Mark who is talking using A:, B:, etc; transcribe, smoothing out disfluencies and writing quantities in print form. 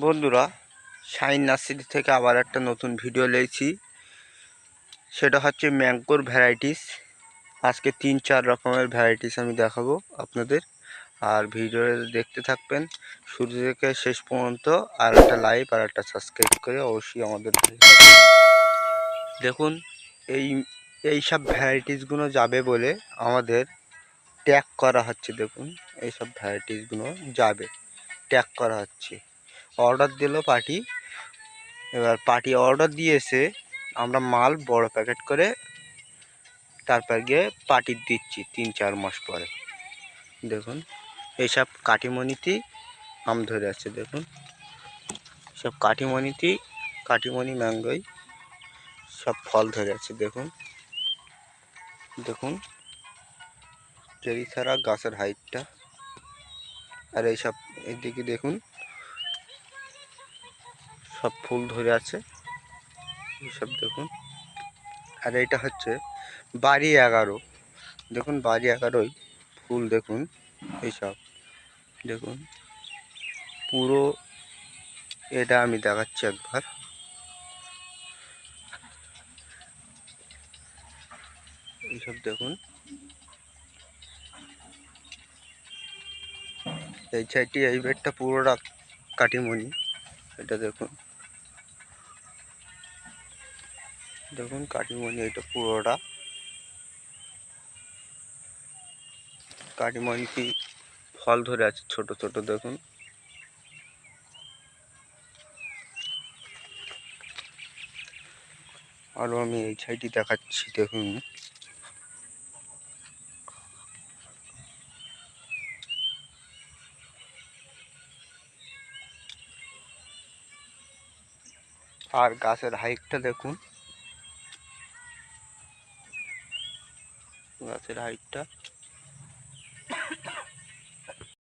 A: বন্ধুরা, shine nursery থেকে আবার একটা নতুন ভিডিও লেছি। সেটা হচ্ছে ম্যাঙ্গোর ভ্যারাইটিস। আজকে 3-4 রকমের ভ্যারাইটিস আমি দেখাবো আপনাদের। আর ভিডিও দেখতে থাকবেন শুরু থেকে শেষ পর্যন্ত। আর একটা লাইক আর একটা সাবস্ক্রাইব করে অবশ্যই আমাদের দেখুন। এই সব ভ্যারাইটিসগুলো যাবে বলে আমাদের ট্যাগ করা হচ্ছে। দেখুন, এইসব ভ্যারাইটিসগুলো যাবে, ট্যাগ করা হচ্ছে। অর্ডার দিল পার্টি, এবার পার্টি অর্ডার দিয়েছে, আমরা মাল বড় প্যাকেট করে তারপর গিয়ে পার্টি দিচ্ছি 3-4 মাস পরে। দেখুন, এইসব কাটিমনিতেই আম ধরে আছে। দেখুন, সব কাটিমনি ম্যাঙ্গোই সব ফল ধরে আছে। দেখুন দেখুন চেরি ছাড়া গাছের হাইটটা। আর এইসব এদিকে দেখুন, সব ফুল ধরে আছে এইসব দেখুন। আর এইটা হচ্ছে বাড়ি 11। দেখুন, বাড়ি 11ই ফুল। দেখুন এইসব দেখুন, পুরো এটা আমি দেখাচ্ছি একবার। এইসব দেখুন, এই সাইডটি এই বেডটা পুরোটা কাটিমনি। এটা দেখুন দেখুন কাটিমনি, এটা পুরোটা কাটিমনিতে ফল ধরে আছে ছোট ছোট। দেখুন, আরও আমি এই সাইডটি দেখাচ্ছি। দেখুন, আর গাছের হাইটটা দেখুন, গাছের হাইটটা